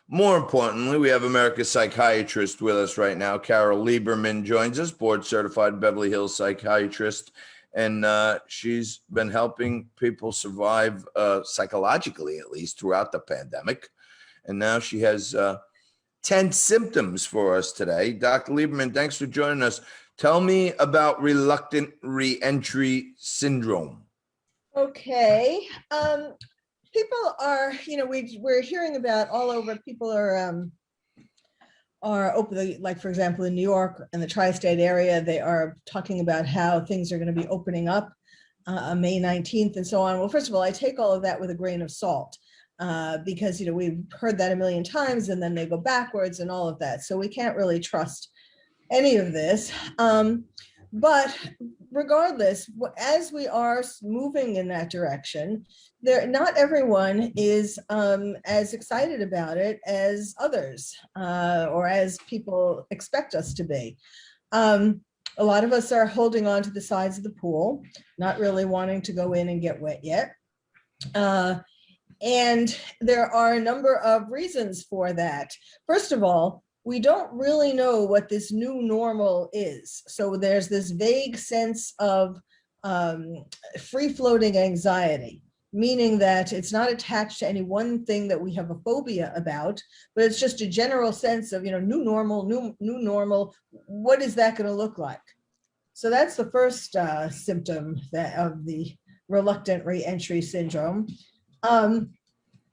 more importantly, we have America's psychiatrist with us right now. Carole Lieberman joins us, board certified Beverly Hills psychiatrist. And she's been helping people survive psychologically, at least throughout the pandemic. And now she has 10 symptoms for us today. Dr. Lieberman, thanks for joining us. Tell me about reluctant reentry syndrome. Okay. People are, we're hearing about all over. People are open, like for example, in New York and the tri-state area, they are talking about how things are going to be opening up May 19th and so on. Well, first of all, I take all of that with a grain of salt because, we've heard that a million times and then they go backwards and all of that. So we can't really trust any of this. But regardless, as we are moving in that direction, not everyone is as excited about it as others or as people expect us to be. A lot of us are holding on to the sides of the pool, not really wanting to go in and get wet yet. And there are a number of reasons for that. First of all, we don't really know what this new normal is. So there's this vague sense of free-floating anxiety, meaning that it's not attached to any one thing that we have a phobia about, but it's just a general sense of, new normal, what is that going to look like? So that's the first symptom of the reluctant reentry syndrome. And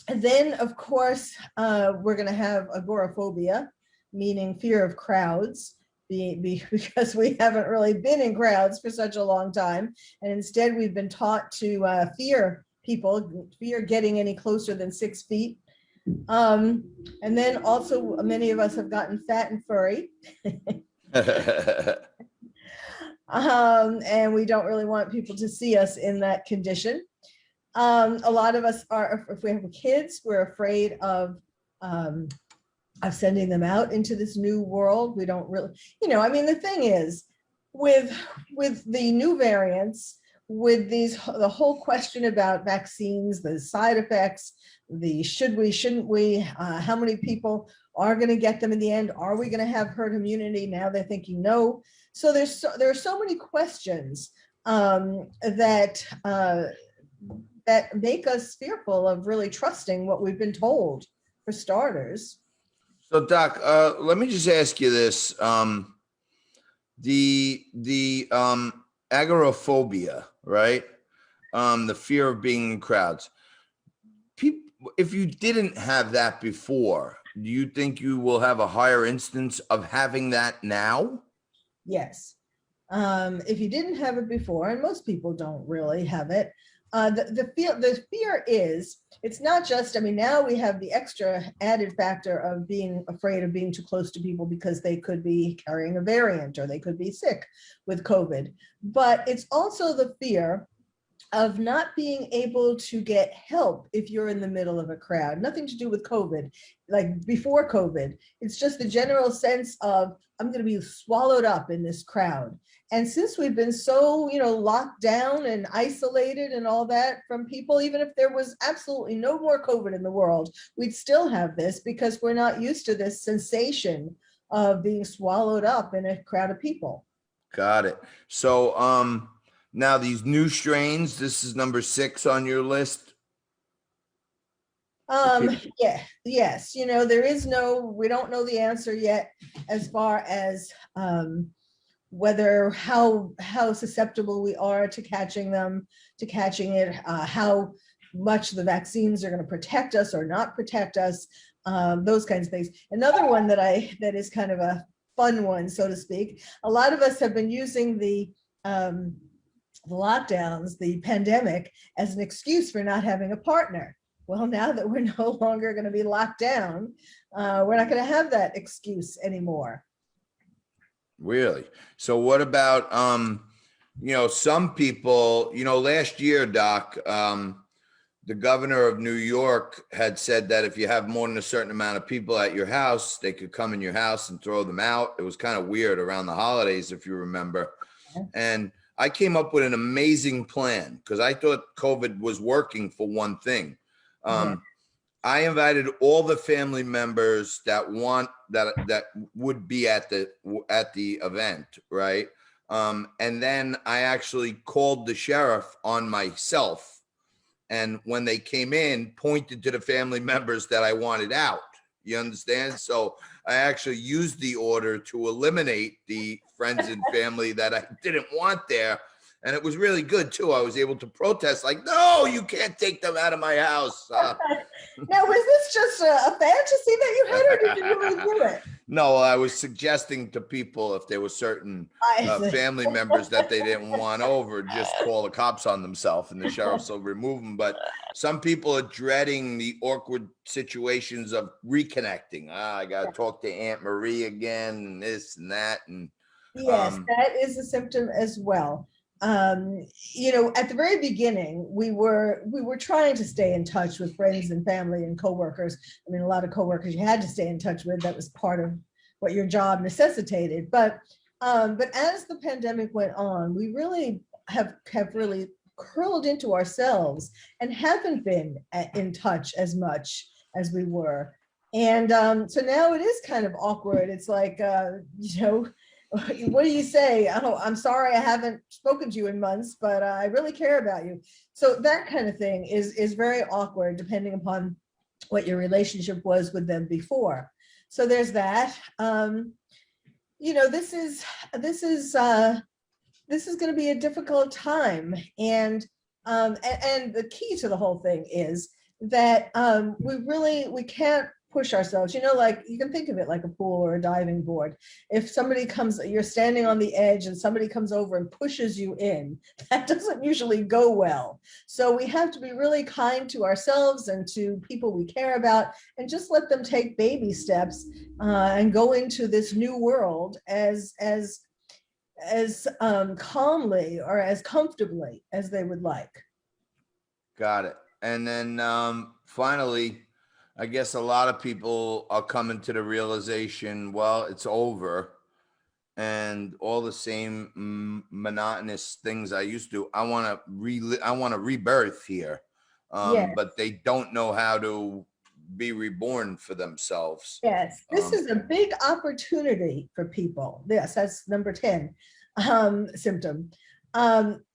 then, of course, we're going to have agoraphobia, meaning fear of crowds, because we haven't really been in crowds for such a long time. And instead, we've been taught to fear people, fear getting any closer than 6 feet. And then also, many of us have gotten fat and furry. And we don't really want people to see us in that condition. A lot of us are, if we have kids, we're afraid of sending them out into this new world. We don't really, the thing is, with the new variants, with the whole question about vaccines, the side effects, the should we, shouldn't we, how many people are going to get them in the end? Are we going to have herd immunity? Now they're thinking no. So there are so many questions that make us fearful of really trusting what we've been told, for starters. So, Doc, let me just ask you this: the agoraphobia, right? The fear of being in crowds. If you didn't have that before, do you think you will have a higher instance of having that now? Yes. If you didn't have it before, and most people don't really have it, the fear is, it's not just, now we have the extra added factor of being afraid of being too close to people because they could be carrying a variant or they could be sick with COVID. But it's also the fear of not being able to get help if you're in the middle of a crowd. Nothing to do with COVID, like before COVID. It's just the general sense of, I'm going to be swallowed up in this crowd. And since we've been so, locked down and isolated and all that from people, even if there was absolutely no more COVID in the world, we'd still have this because we're not used to this sensation of being swallowed up in a crowd of people. Got it. So, now these new strains, this is number 6 on your list. Yeah, yes. There is we don't know the answer yet as far as whether how susceptible we are to catching it, how much the vaccines are going to protect us or not protect us, those kinds of things. Another one that is kind of a fun one, so to speak. A lot of us have been using the lockdowns, the pandemic, as an excuse for not having a partner. Well, now that we're no longer going to be locked down, we're not going to have that excuse anymore. Really? So what about, some people, last year, Doc, the governor of New York had said that if you have more than a certain amount of people at your house, they could come in your house and throw them out. It was kind of weird around the holidays, if you remember. And I came up with an amazing plan because I thought COVID was working for one thing. I invited all the family members that would be at the event, right? And then I actually called the sheriff on myself, and when they came in, pointed to the family members that I wanted out. You understand? So I actually used the order to eliminate the friends and family that I didn't want there. And it was really good too. I was able to protest like, no, you can't take them out of my house. Now, was this just a fantasy that you had, or did you really do it? No, I was suggesting to people if there were certain family members that they didn't want over, just call the cops on themselves and the sheriffs will remove them. But some people are dreading the awkward situations of reconnecting. I got to talk to Aunt Marie again and this and that. And yes, that is a symptom as well. You know, at the very beginning, we were trying to stay in touch with friends and family and coworkers. I mean, a lot of coworkers you had to stay in touch with. That was part of what your job necessitated. But as the pandemic went on, we really have really curled into ourselves and haven't been in touch as much as we were. And so now it is kind of awkward. It's like, you know, what do you say? Oh, I'm sorry, I haven't spoken to you in months, but I really care about you. So that kind of thing is very awkward, depending upon what your relationship was with them before. So there's that. You know, this is going to be a difficult time, and the key to the whole thing is that we can't push ourselves. You know, like you can think of it like a pool or a diving board. If somebody comes, you're standing on the edge and somebody comes over and pushes you in, that doesn't usually go well. So we have to be really kind to ourselves and to people we care about, and just let them take baby steps and go into this new world as calmly or as comfortably as they would like. Got it. And then finally, I guess a lot of people are coming to the realization, well, it's over, and all the same monotonous things I used to, I want to rebirth here. Yes. But they don't know how to be reborn for themselves. Yes, this is a big opportunity for people. Yes, that's number 10 symptom.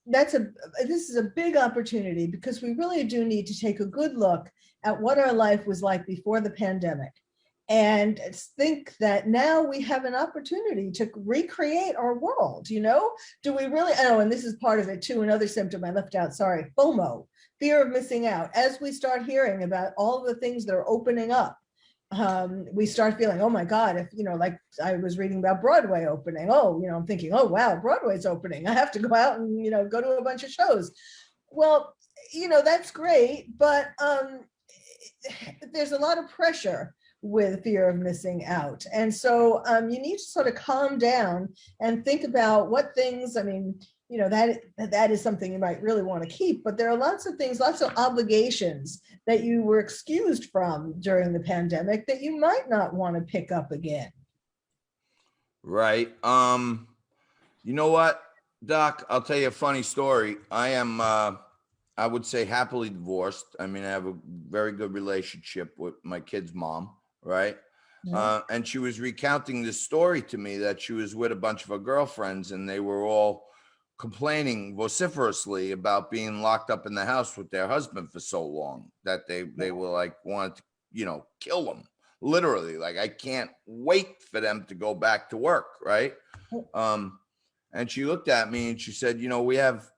This is a big opportunity, because we really do need to take a good look at what our life was like before the pandemic, and think that now we have an opportunity to recreate our world. You know, do we really? Oh, and this is part of it too. Another symptom I left out, sorry, FOMO, fear of missing out. As we start hearing about all the things that are opening up, we start feeling, oh my God, if, you know, like I was reading about Broadway opening. Oh, you know, I'm thinking, oh, wow, Broadway's opening. I have to go out and, you know, go to a bunch of shows. Well, you know, that's great, but there's a lot of pressure with fear of missing out. And so you need to sort of calm down and think about what things, I mean, you know, that is something you might really want to keep, but there are lots of things, lots of obligations that you were excused from during the pandemic that you might not want to pick up again. Right. You know what, Doc, I'll tell you a funny story. I am, I would say, happily divorced. I mean, I have a very good relationship with my kid's mom, right? Mm-hmm. And she was recounting this story to me, that she was with a bunch of her girlfriends and they were all complaining vociferously about being locked up in the house with their husband for so long that they were like, wanted to, you know, kill them, literally. Like, I can't wait for them to go back to work, right? And she looked at me and she said, you know, we have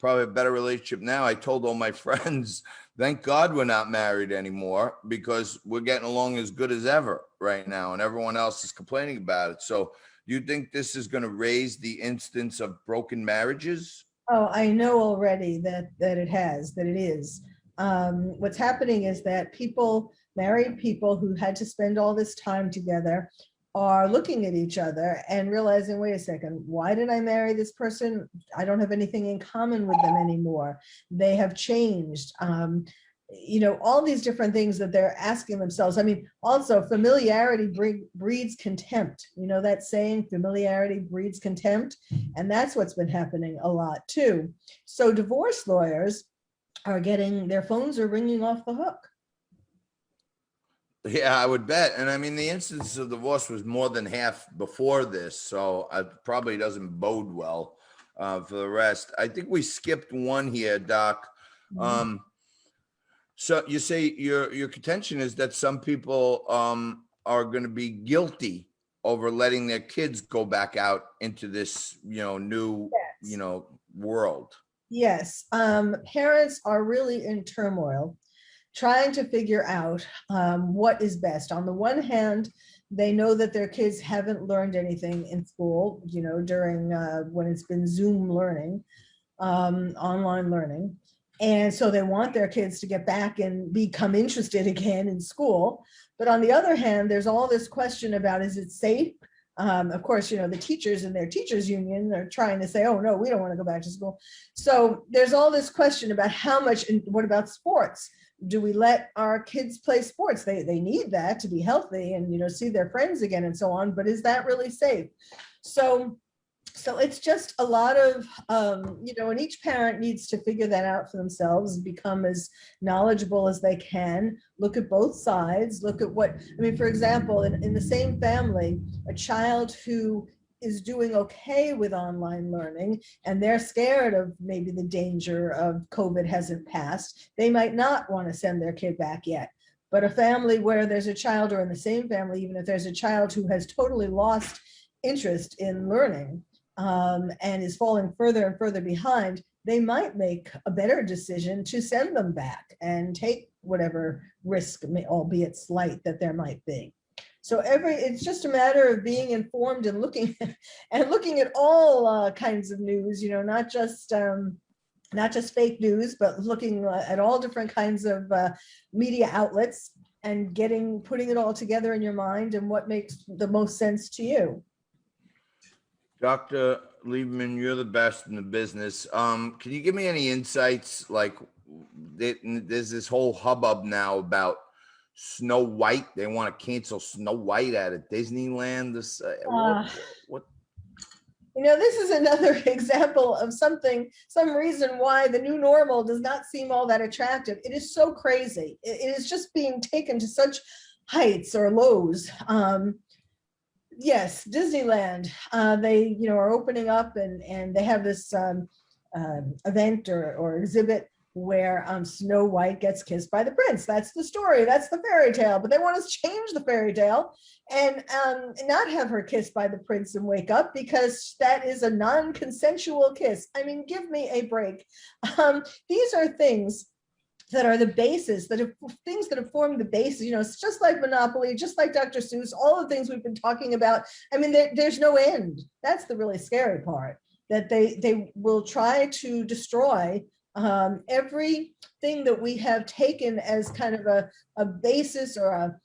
probably a better relationship now. I told all my friends, thank God we're not married anymore, because we're getting along as good as ever right now, and everyone else is complaining about it. So you think this is going to raise the instance of broken marriages? Oh, I know already that it is. What's happening is that married people who had to spend all this time together are looking at each other and realizing, wait a second, why did I marry this person? I don't have anything in common with them anymore. They have changed. You know, all these different things that they're asking themselves. I mean, also familiarity breeds contempt. You know that saying, familiarity breeds contempt? And that's what's been happening a lot too. So divorce lawyers are getting, their phones are ringing off the hook. Yeah, I would bet. And I mean, the incidence of divorce was more than half before this, so it probably doesn't bode well for the rest. I think we skipped one here, Doc. Mhm. Um, so you say your contention is that some people are going to be guilty over letting their kids go back out into this, new, Yes. world. Yes. Parents are really in turmoil, trying to figure out what is best. On the one hand, they know that their kids haven't learned anything in school, during when it's been Zoom learning, online learning. And so they want their kids to get back and become interested again in school. But on the other hand, there's all this question about, is it safe? Of course, the teachers and their teachers union are trying to say, oh no, we don't want to go back to school. So there's all this question about how much, and what about sports? Do we let our kids play sports? They need that to be healthy and see their friends again and so on, but is that really safe? So it's just a lot of and each parent needs to figure that out for themselves, become as knowledgeable as they can, look at both sides, look at what, I mean, for example, in the same family, a child who is doing okay with online learning and they're scared of maybe the danger of COVID hasn't passed, they might not want to send their kid back yet. But a family where there's a child, or in the same family, even if there's a child who has totally lost interest in learning, and is falling further and further behind, they might make a better decision to send them back and take whatever risk, albeit slight, that there might be. So it's just a matter of being informed and looking at all kinds of news, not just fake news, but looking at all different kinds of media outlets and putting it all together in your mind and what makes the most sense to you. Dr. Lieberman, you're the best in the business. Can you give me any insights? Like, there's this whole hubbub now about Snow White. They want to cancel Snow White at Disneyland. What? This is another example of some reason why the new normal does not seem all that attractive. It is so crazy. It is just being taken to such heights or lows. Yes, Disneyland. They, are opening up, and they have this event or exhibit where Snow White gets kissed by the prince. That's the story. That's the fairy tale. But they want to change the fairy tale and not have her kissed by the prince and wake up, because that is a non-consensual kiss. I mean, give me a break. These are things that are the basis, things that have formed the basis. It's just like Monopoly, just like Dr. Seuss, all the things we've been talking about. I mean, there's no end. That's the really scary part, that they will try to destroy everything that we have taken as kind of a basis, or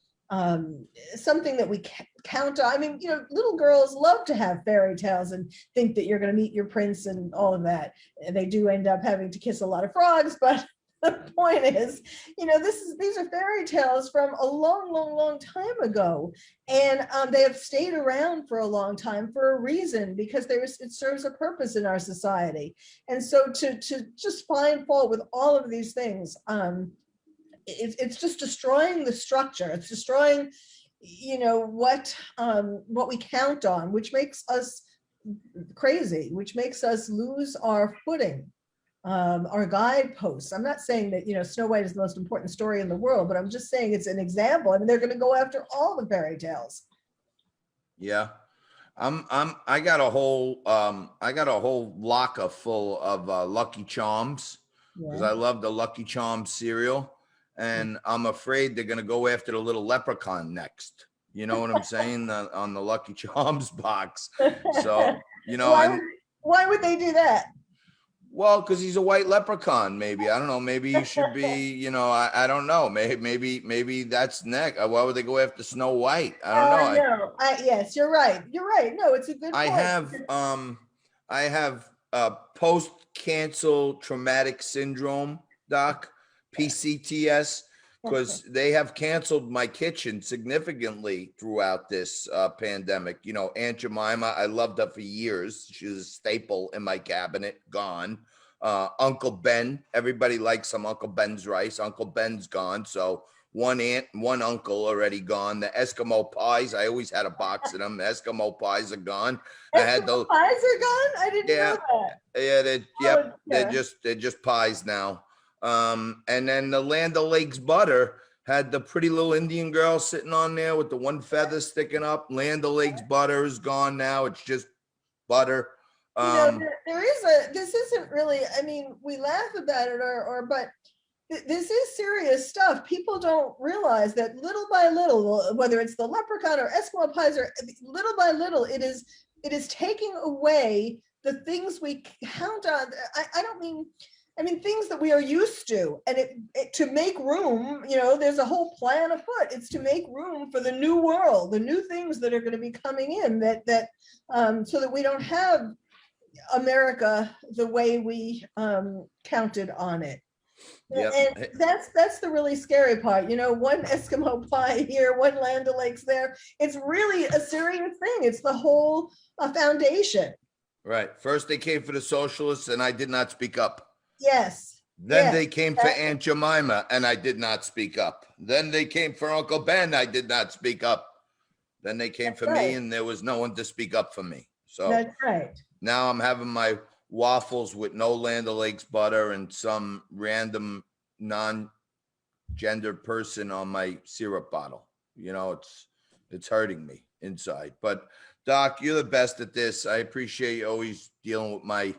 something that we count on. I mean, little girls love to have fairy tales and think that you're going to meet your prince and all of that. They do end up having to kiss a lot of frogs, but the point is, these are fairy tales from a long, long, long time ago, and they have stayed around for a long time for a reason, because it serves a purpose in our society. And so to just find fault with all of these things, it's just destroying the structure. It's destroying, what we count on, which makes us crazy, which makes us lose our footing. Our guideposts. I'm not saying that Snow White is the most important story in the world, but I'm just saying it's an example. I mean, they're going to go after all the fairy tales. Yeah, I got a whole locker full of Lucky Charms, because I love the Lucky Charms cereal, and I'm afraid they're going to go after the little leprechaun next. You know what I'm saying? On the Lucky Charms box. So why would they do that? Well, because he's a white leprechaun, maybe. I don't know. Maybe you should be, I don't know. Maybe that's next. Why would they go after Snow White? I don't know. Yes, you're right. You're right. No, it's a good point. I have post-cancel traumatic syndrome, Doc, PCTS, because they have canceled my kitchen significantly throughout this pandemic. Aunt Jemima, I loved her for years. She was a staple in my cabinet, gone. Uncle Ben, everybody likes some Uncle Ben's rice. Uncle Ben's gone. So one aunt, one uncle already gone. The Eskimo pies, I always had a box of them. Eskimo pies are gone. I had Eskimo those. pies are gone? I didn't Yeah, know that. yeah, they, Oh, yep, yeah. they're just pies now. And then the Land O'Lakes butter had the pretty little Indian girl sitting on there with the one feather sticking up. Land O'Lakes butter is gone now. It's just butter. There is this isn't really, I mean, we laugh about it but this is serious stuff. People don't realize that little by little, whether it's the leprechaun or Eskimo pies, or little by little, it is taking away the things we count on. I don't mean, I mean, things that we are used to, and to make room, there's a whole plan afoot. It's to make room for the new world, the new things that are going to be coming in, so that we don't have America the way we counted on it. Yep. And that's the really scary part. One Eskimo pie here, one Land O'Lakes there. It's really a serious thing. It's the whole foundation. Right. First they came for the socialists and I did not speak up. Yes. Then yes, they came for Aunt Jemima and I did not speak up. Then they came for Uncle Ben. I did not speak up. Then they came for me and there was no one to speak up for me. So that's right. Now I'm having my waffles with no Land O'Lakes butter and some random non-gendered person on my syrup bottle. It's hurting me inside. But Doc, you're the best at this. I appreciate you always dealing with my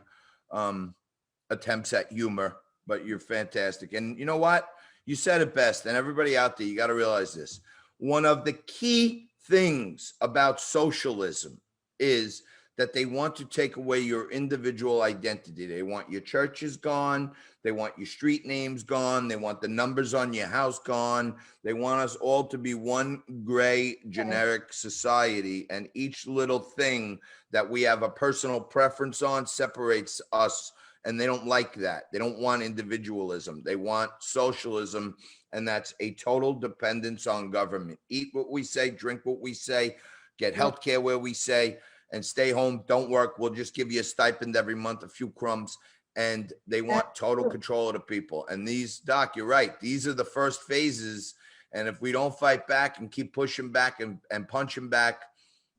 attempts at humor, but you're fantastic. And you know what? You said it best. And everybody out there, you got to realize this. One of the key things about socialism is that they want to take away your individual identity. They want your churches gone. They want your street names gone. They want the numbers on your house gone. They want us all to be one gray generic society. And each little thing that we have a personal preference on separates us. And they don't like that. They don't want individualism. They want socialism. And that's a total dependence on government. Eat what we say, drink what we say, get health care where we say, and stay home, don't work. We'll just give you a stipend every month, a few crumbs. And they want total control of the people. And Doc, you're right. These are the first phases. And if we don't fight back and keep pushing back and punching back,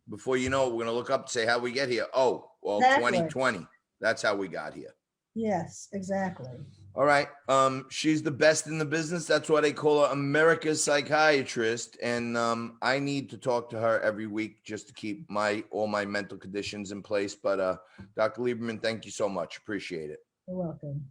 before you know it, we're going to look up and say, how we get here? Oh, well, exactly. 2020. That's how we got here. Yes, exactly. All right. She's the best in the business. That's why they call her America's psychiatrist. And I need to talk to her every week just to keep all my mental conditions in place. But Dr. Lieberman, thank you so much. Appreciate it. You're welcome.